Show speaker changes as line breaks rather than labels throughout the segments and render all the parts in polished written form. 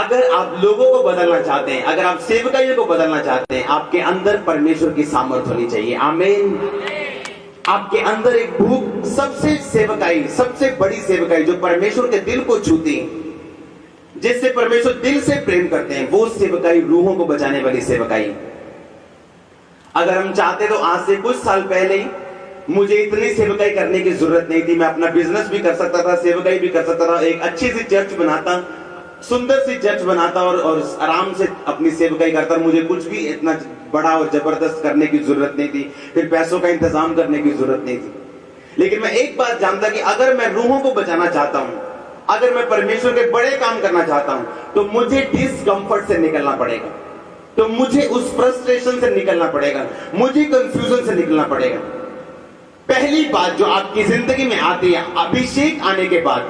अगर आप लोगों को बदलना चाहते हैं, अगर आप सेवकाइयों को बदलना चाहते हैं, आपके अंदर परमेश्वर की सामर्थ्य होनी चाहिए। आमीन। आपके अंदर एक भूख, सबसे सेवकाई, सबसे बड़ी सेवकाई जो परमेश्वर के दिल को छूती, जिससे परमेश्वर दिल से प्रेम करते हैं, वो सेवकाई रूहों को बचाने वाली सेवकाई। अगर हम चाहते तो आज से कुछ साल पहले ही मुझे इतनी सेवकाई करने की जरूरत नहीं थी। मैं अपना बिजनेस भी कर सकता था, सेवकाई भी कर सकता था, एक अच्छी सी चर्च बनाता, सुंदर सी चर्च बनाता और आराम से अपनी सेवकाई करता। मुझे कुछ भी इतना बड़ा और जबरदस्त करने की जरूरत नहीं थी, फिर पैसों का इंतजाम करने की जरूरत नहीं थी। लेकिन मैं एक बात जानता कि अगर मैं रूहों को बचाना चाहता हूं, अगर मैं परमेश्वर के बड़े काम करना चाहता हूं, तो मुझे डिस्कंफर्ट से निकलना पड़ेगा, तो मुझे उस फ्रस्ट्रेशन से निकलना पड़ेगा, मुझे कंफ्यूजन से निकलना पड़ेगा। पहली बात जो आपकी जिंदगी में आती है अभिषेक आने के बाद,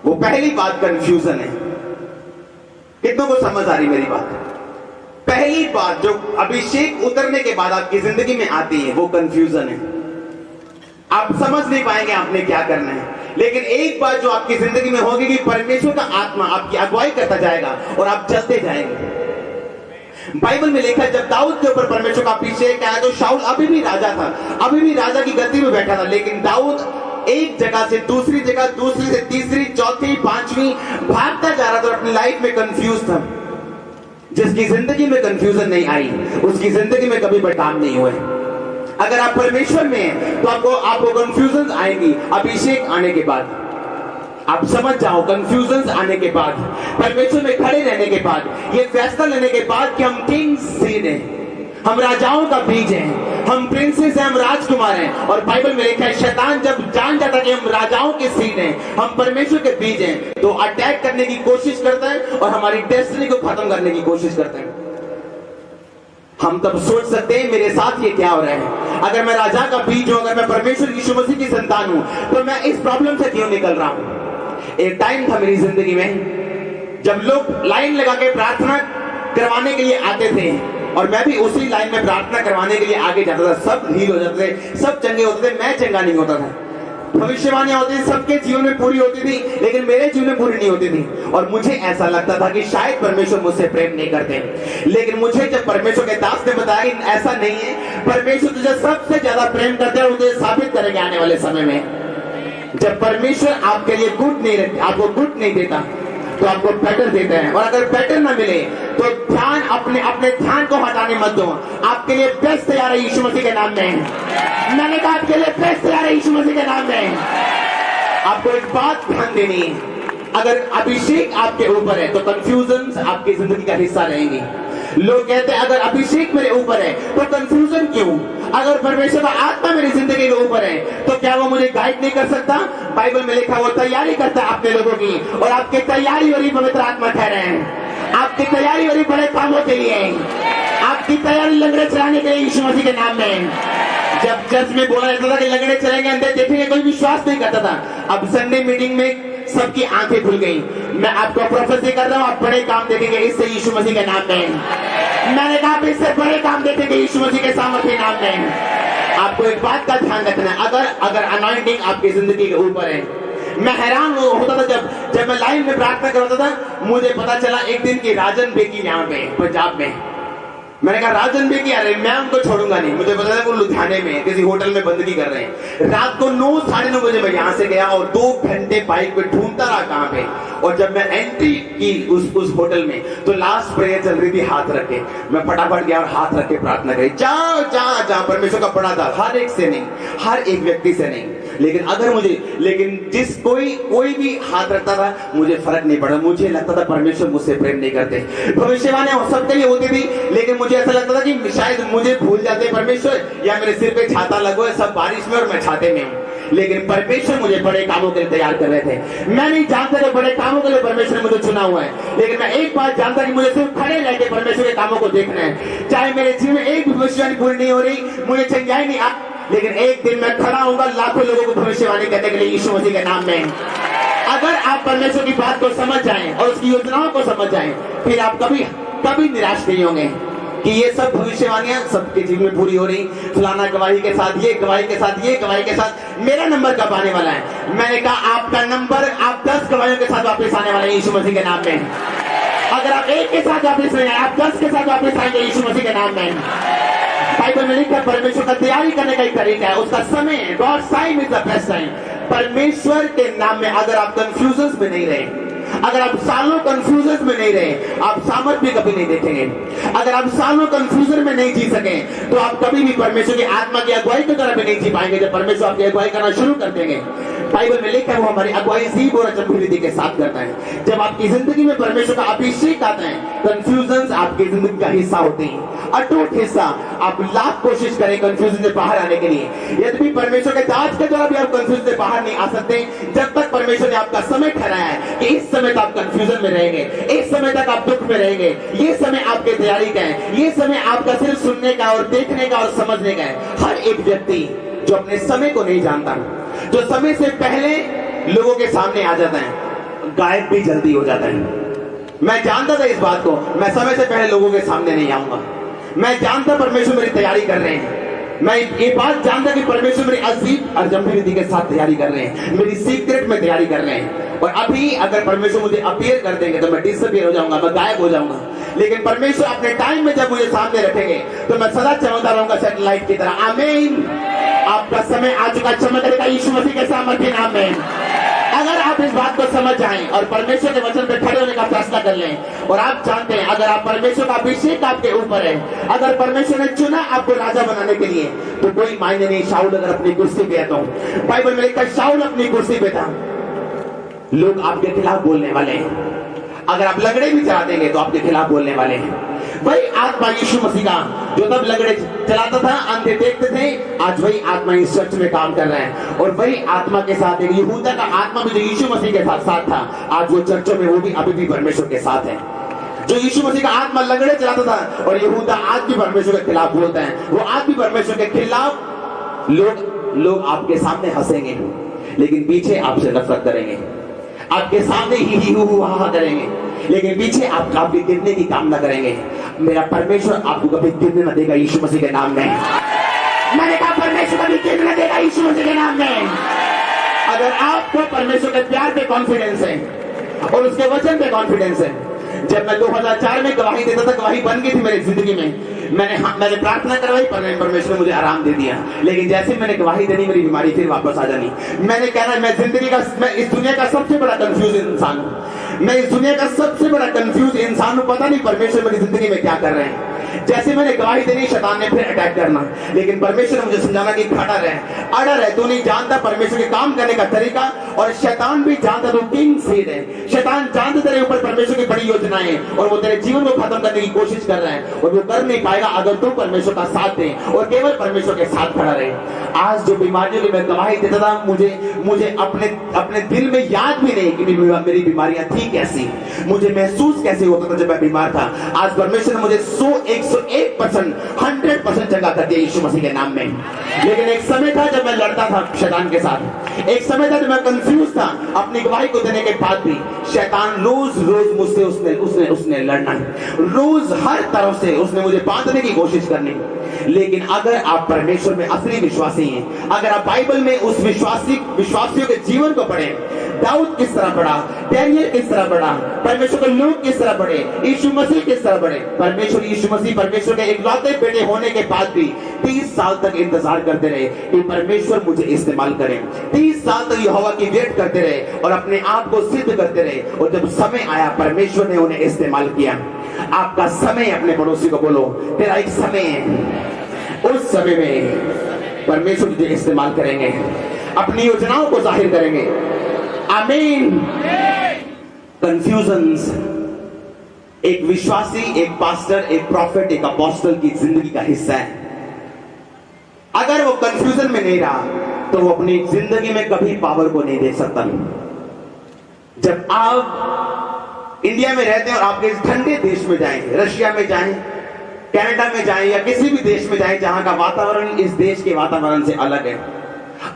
वो पहली बात कंफ्यूजन है। कितनों को समझ आ रही मेरी बात? पहली बात जो अभिषेक उतरने के बाद आपकी जिंदगी में आती है वो कंफ्यूजन है। आप समझ नहीं पाएंगे आपने क्या करना है। लेकिन एक बात जो आपकी जिंदगी में होगी कि परमेश्वर का आत्मा आपकी अगुवाई करता जाएगा और आप चलते जाएंगे। बाइबल में लिखा है जब दाऊद के ऊपर परमेश्वर का अभिषेक आया तो शाऊल अभी भी राजा था, अभी भी राजा की गद्दी में बैठा था, लेकिन दाऊद एक जगह से दूसरी जगह, दूसरी से तीसरी, चौथी, पांचवी भागता जा रहा था, अपनी लाइफ में कंफ्यूज था। जिसकी जिंदगी में कंफ्यूजन नहीं आई उसकी जिंदगी में कभी बदलाव नहीं हुए। अगर आप परमेश्वर में हैं तो आपको कंफ्यूजन आएंगी अभिषेक आने के बाद। आप समझ जाओ, कंफ्यूजन आने के बाद, परमेश्वर में खड़े रहने के बाद, ये फैसला लेने के बाद कि हम किंग्स सीड हैं, हम राजाओं का बीज हैं, हम प्रिंसेस हैं, हम राजकुमार हैं। और बाइबल में लिखा है शैतान जब जान जाता है कि हम राजाओं के सीड हैं, हम परमेश्वर के बीज हैं, तो अटैक करने की कोशिश करता है और हमारी डेस्टिनी को खत्म करने की कोशिश करता है। हम तब सोच सकते हैं मेरे साथ ये क्या हो रहा है। अगर मैं राजा का बीज हूं, अगर मैं परमेश्वर यीशु मसीह की संतान हूं, तो मैं इस प्रॉब्लम से क्यों निकल रहा हूं। एक टाइम था मेरी जिंदगी में जब लोग लाइन लगा के प्रार्थना करवाने के लिए आते थे और मैं भी उसी लाइन में प्रार्थना करवाने के लिए आगे जाता था। सब हील हो जाते थे, सब चंगे होते थे, मैं चंगा नहीं होता था। भविष्यवाणियां होती थी, सबके जीवन में पूरी होती थी, लेकिन मेरे जीवन में पूरी नहीं होती थी। और मुझे ऐसा लगता था कि शायद परमेश्वर मुझसे प्रेम नहीं करते। लेकिन मुझे जब परमेश्वर के दास ने बताया कि ऐसा नहीं है, परमेश्वर तुझे सबसे ज्यादा प्रेम करते हैं और तुझे साबित करेंगे आने वाले समय में। जब परमेश्वर आपके लिए गुड नहीं रखता, आपको गुड नहीं देता, तो आपको बेटर देता है। और अगर बेटर ना मिले तो ध्यान अपने ध्यान को हटाने मत दो। आपके लिए बेस्ट तैयार है यीशु मसीह के नाम में। मैंने कहा आपके लिए बेस्ट तैयार है यीशु मसीह के नाम में। आपको एक बात ध्यान देनी है, अगर अभिषेक आपके ऊपर है तो कंफ्यूजन आपकी जिंदगी का हिस्सा रहेंगी। लोग कहते हैं अगर अभिषेक मेरे ऊपर है तो कंफ्यूजन क्यों। अगर परमेश्वर का आत्मा मेरी जिंदगी के ऊपर है तो क्या वो मुझे गाइड नहीं कर सकता। बाइबल में लिखा वो तैयारी करता है अपने लोगों की, और आपकी तैयारी हो रही पवित्र आत्मा कह रहे हैं, आपकी तैयारी हो रही बड़े कामों के लिए, आपकी तैयारी लंगड़े चलाने के लिए यीशु मसीह के नाम में। जब चर्च में बोला जाता था कि लंगड़े चलेंगे, अंदर देखेंगे, कोई विश्वास नहीं करता था। अब संडे मीटिंग में सबकी आंखें खुल गई। मैं आपको प्रोफेसी कर रहा हूं, आप बड़े काम देखेंगे इससे यीशु मसीह के नाम में। मैंने कहा आप इससे बड़े काम देखेंगे यीशु मसीह के सामर्थ्य के नाम में। आपको एक बात का ध्यान रखना है, अगर अनॉइंटिंग आपकी जिंदगी के ऊपर है। मैं हैरान होता था जब मैं लाइन में प्रार्थना करता था, मुझे पता चला एक दिन की राजन बेकी यहाँ पे पंजाब में। मैंने कहा राजन बेकी, अरे मैं उनको छोड़ूंगा नहीं। मुझे पता था वो लुधियाने में किसी होटल में बंदगी कर रहे हैं। रात को 9 साढ़े 9 बजे मैं यहाँ से गया और 2 घंटे बाइक पे ढूंढता रहा कहाँ पे। और जब मैं एंट्री की उस होटल में तो लास्ट प्रेयर चल रही थी हाथ रख के। मैं फटाफट गया और हाथ रख के प्रार्थना करी। जहाँ परमेश्वर का बड़ा था, हर एक से नहीं, हर एक व्यक्ति से नहीं, लेकिन जिस कोई भी हाथ रखता था मुझे फर्क नहीं पड़ा। मुझे लगता था परमेश्वर मुझसे प्रेम नहीं करते। भविष्यवाणियां सबके लिए होती थी, लेकिन मुझे ऐसा लगता था कि शायद मुझे भूल जाते परमेश्वर, या मेरे सिर पे छाता लगा है, सब बारिश में और मैं छाते में हूँ। लेकिन परमेश्वर मुझे बड़े कामों के लिए तैयार कर रहे थे। मैं नहीं जानता कि बड़े कामों के लिए परमेश्वर ने मुझे चुना हुआ है, लेकिन मैं एक बात जानता कि मुझे सिर्फ खड़े रहकर परमेश्वर के कामों को देखना है। चाहे मेरे जीवन में एक भी भविष्यवाणी पूरी नहीं हो रही, मुझे चंगाई नहीं आ, लेकिन एक दिन मैं खड़ा होऊंगा लाखों लोगों को भविष्यवाणी करने के लिए यीशु मसीह के नाम में। अगर आप परमेश्वर की बात को समझ जाएं और उसकी योजनाओं को समझ जाएं, फिर आप कभी निराश नहीं होंगे कि ये सब भविष्यवाणियां सबके जीवन में पूरी हो रही। फलाना गवाही के साथ, ये गवाही के साथ, ये गवाही के साथ, मेरा नंबर कब आने वाला है। मैंने कहा आपका नंबर, आप 10 गवाहियों के साथ वापस आने वाले हैं यीशु मसीह के नाम में। अगर आप एक के साथ वापस नहीं आए, आप 10 के साथ वापस आएंगे यीशु मसीह के नाम में। बाइबल में लिखा है परमेश्वर का तैयारी करने का एक तरीका है, उसका समय है। God's time is the best time. परमेश्वर के नाम में अगर आप कंफ्यूजन में नहीं रहे, अगर आप सालों कंफ्यूजन में नहीं रहे, आप सामर्थ भी कभी नहीं देखेंगे। अगर आप सालों कंफ्यूजन में नहीं जी सके, तो आप कभी भी परमेश्वर की आत्मा की अगुवाई की तरह भी नहीं जी पाएंगे। जब परमेश्वर आपकी अगुवाई करना शुरू कर देंगे, बाइबल में लिखा है वो हमारी अगुवाई जीव और अचंभित के साथ करता है। जब आपकी जिंदगी में परमेश्वर का अभिषेक आता है, कंफ्यूजन आपकी जिंदगी का हिस्सा होते हैं, अटूट हिस्सा। आप लाख कोशिश करें कंफ्यूजन से बाहर आने के लिए, यदि परमेश्वर के दाज के द्वारा भी आप कंफ्यूजन से बाहर नहीं आ सकते, जब तक परमेश्वर ने आपका समय ठहराया है कि इस समय तक आप कंफ्यूजन में रहेंगे, इस समय तक आप दुख में रहेंगे, ये समय आपके तैयारी का है, ये समय आपका सिर्फ सुनने का और देखने का और समझने का है। हर एक व्यक्ति जो अपने समय को नहीं जानता, जो समय से पहले लोगों के सामने आ जाता है, गायब भी जल्दी हो जाता है। मैं जानता था इस बात को, मैं समय से पहले लोगों के सामने नहीं आऊंगा। मैं जानता परमेश्वर मेरी तैयारी कर रहे हैं, मैं ये बात जानता कि परमेश्वर मेरी अजीब और गंभीरता के साथ तैयारी कर रहे हैं, मेरी सीक्रेट में तैयारी कर रहे हैं। और अभी अगर परमेश्वर मुझे अपीयर कर देंगे तो मैं डिसअपीयर हो जाऊंगा, मैं गायब हो जाऊंगा। लेकिन परमेश्वर अपने टाइम में जब मुझे सामने रखेंगे तो मैं सदा चमकता रहूंगा सैटेलाइट की तरह। आमीन। आपका समय आ चुका, चमकेगा यीशु मसीह के सामर्थ्य नाम में। अगर आप इस बात को समझ जाएं और परमेश्वर के वचन पे खड़े होने का फैसला कर लें, और आप जानते हैं अगर आप परमेश्वर का अभिषेक आपके ऊपर है, अगर परमेश्वर ने चुना आपको राजा बनाने के लिए, तो कोई मायने नहीं शाऊल अगर अपनी कुर्सी पे आता हूं। बाइबल में लिखा शाऊल अपनी कुर्सी पे था, लोग आपके खिलाफ बोलने वाले हैं। अगर आप लगड़े भी चला देंगे तो आपके खिलाफ बोलने वाले हैं। वही आत्मा यीशु मसीह का जो तब लगड़े चलाता था, अंधे देखते थे, आज वही आत्मा इस चर्च में काम कर रहा है। और वही आत्मा के साथ एक यहूदा का आत्मा भी जो यीशु मसीह के साथ था, आज वो चर्चों में वो भी अभी भी परमेश्वर के साथ है। जो यीशु मसीह का आत्मा लगड़े चलाता था और यहूदा आज भी परमेश्वर के खिलाफ बोलता है, वो आज भी परमेश्वर के खिलाफ लोग आपके सामने हंसेंगे, लेकिन पीछे आपसे नफरत करेंगे। आपके सामने ही हा करेंगे, लेकिन पीछे आपके गिरने की कामना करेंगे। मेरा परमेश्वर आपको कभी गिरने न देगा यीशु मसीह के नाम में। मैंने कहा परमेश्वर कभी गिरने न देगा यीशु मसीह के नाम में। अगर आपको परमेश्वर के प्यार पे कॉन्फिडेंस है और उसके वचन पे कॉन्फिडेंस है, जब मैं 2004 में गवाही देता था, गवाही बन गई थी मेरी जिंदगी में। मैंने प्रार्थना करवाई, परमेश्वर ने मुझे आराम दे दिया। लेकिन जैसे मैंने गवाही देनी, मेरी बीमारी फिर वापस आ जानी। मैंने कहना मैं इस दुनिया का सबसे बड़ा कंफ्यूज इंसान हूँ। मैं इस दुनिया का सबसे बड़ा कंफ्यूज इंसान हूँ। पता नहीं परमेश्वर मेरी जिंदगी में क्या कर रहे हैं। जैसे मैंने गवाही देनी, शैतान ने फिर अटैक करना। लेकिन परमेश्वर ने मुझे समझाना कि खड़ा रहे, अड़ा रहे। तू नहीं जानता परमेश्वर के काम करने का तरीका, और शैतान भी जानता तू किंग सीड है। शैतान जानता तेरे ऊपर परमेश्वर की बड़ी योजनाएं, और वो तेरे जीवन को खत्म करने की कोशिश कर रहा है, और वो कर नहीं पाएगा अगर तू परमेश्वर का साथ दे और केवल परमेश्वर के साथ खड़ा रहे। आज जो बीमारियों की मैं गवाही देता था, मुझे अपने दिल में याद भी नहीं कि मेरी बीमारियां थी कैसी, मुझे महसूस कैसे होता था जब मैं बीमार था। आज परमेश्वर ने मुझे 101%, 100% जगह कर दिया यीशु मसीह के नाम में। लेकिन एक समय था जब मैं लड़ता था शैतान के साथ, एक समय था जब मैं कंफ्यूज था। अपनी गवाही को देने के बाद भी शैतान रोज मुझसे उसने लड़ना, रोज हर तरफ से उसने मुझे बांधने की कोशिश करनी। लेकिन अगर आप परमेश्वर में असली विश्वासी हैं, अगर आप बाइबल में उस विश्वासियों के जीवन को पढ़ें, दाऊद किस तरह पढ़ा, डैनियल किस तरह पढ़ा, परमेश्वर के लोग किस तरह पढ़े, यीशु मसीह किस तरह पढ़े। यीशु मसीह परमेश्वर के इकलौते बेटे होने के बाद भी 30 साल तक इंतजार करते रहे कि परमेश्वर मुझे इस्तेमाल करे। 30 साल तक यहोवा की वेट करते रहे और अपने आप को सिद्ध करते रहे, और जब समय आया परमेश्वर ने उन्हें इस्तेमाल किया। आपका समय, अपने पड़ोसी को बोलो तेरा एक समय है, उस समय में परमेश्वर तुझे इस्तेमाल करेंगे, अपनी योजनाओं को जाहिर करेंगे। आमीन। कंफ्यूजन्स एक विश्वासी, एक पास्टर, एक प्रॉफिट, एक अपोस्टल की जिंदगी का हिस्सा है। अगर वो कंफ्यूजन में नहीं रहा तो वो अपनी जिंदगी में कभी पावर को नहीं देख सकता। जब आप इंडिया में रहते हैं और आप किसी ठंडे देश में जाएं, रशिया में जाएं, कनाडा में जाएं, या किसी भी देश में जाएं जहां का वातावरण इस देश के वातावरण से अलग है,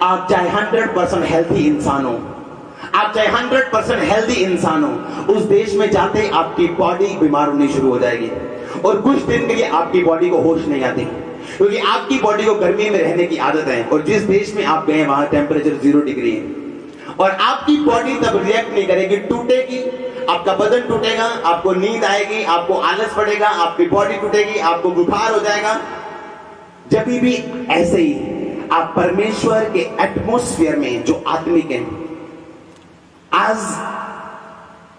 आप चाहे 100% हेल्थी इंसान हो, आप चाहे 100% हेल्दी इंसान हो, उस देश में जाते ही आपकी बॉडी बीमार होनी शुरू हो जाएगी, और कुछ दिन के लिए आपकी बॉडी को होश नहीं आती, क्योंकि आपकी बॉडी को गर्मी में रहने की आदत है। और जिस देश में आप गए वहां टेम्परेचर 0 डिग्री है, और आपकी बॉडी तब रिएक्ट नहीं करेगी, टूटेगी, आपका बदन टूटेगा, आपको नींद आएगी, आपको आलस पड़ेगा, आपकी बॉडी टूटेगी, आपको बुखार हो जाएगा। जब भी ऐसे ही आप परमेश्वर के एटमॉस्फेयर में जो आत्मिक है, आज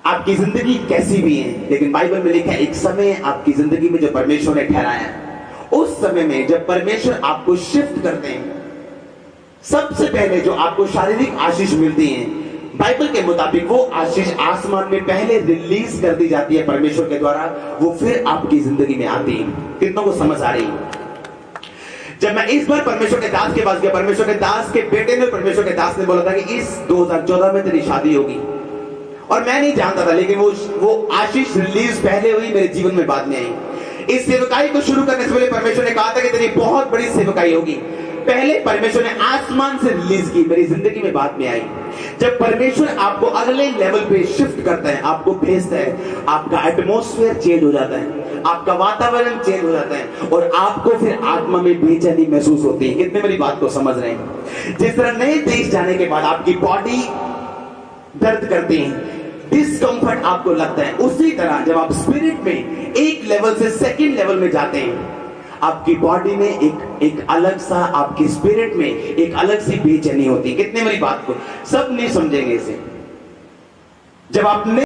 आपकी जिंदगी कैसी भी है, लेकिन बाइबल में लिखा है एक समय आपकी जिंदगी में जो परमेश्वर ने ठहराया, उस समय में जब परमेश्वर आपको शिफ्ट करते हैं, सबसे पहले जो आपको शारीरिक आशीष मिलती है, बाइबल के मुताबिक वो आशीष आसमान में पहले रिलीज कर दी जाती है परमेश्वर के द्वारा, वो फिर आपकी जिंदगी में आती है। कितनों को समझ आ रही है? जब मैं इस बार परमेश्वर के दास के पास गया, परमेश्वर के दास के बेटे ने, परमेश्वर के दास ने बोला था कि इस 2014 में तेरी शादी होगी, और मैं नहीं जानता था, लेकिन वो आशीष रिलीज पहले हुई, मेरे जीवन में बाद में आई। इस सेवकाई को शुरू करने से पहले परमेश्वर ने कहा था कि तेरी बहुत बड़ी सेवकाई होगी। पहले परमेश्वर ने आसमान से रिलीज की, मेरी जिंदगी में बाद में आई। जब परमेश्वर आपको अगले लेवल पे शिफ्ट करता है, आपको भेजता है, आपका एटमॉस्फेयर चेंज हो जाता है, आपका वातावरण चेंज हो जाता है, और आपको फिर आत्मा में बेचैनी महसूस होती है। कितने मेरी बात को समझ रहे हैं? जिस तरह नए देश जाने के बाद आपकी बॉडी दर्द करती है, डिस्कंफर्ट आपको लगता है, उसी तरह जब आप स्पिरिट में एक लेवल से सेकंड लेवल में जाते हैं, आपकी बॉडी में एक अलग सा, आपकी स्पिरिट में एक अलग सी बेचैनी होती है। कितने मेरी बात को सब नहीं समझेंगे इसे। जब आपने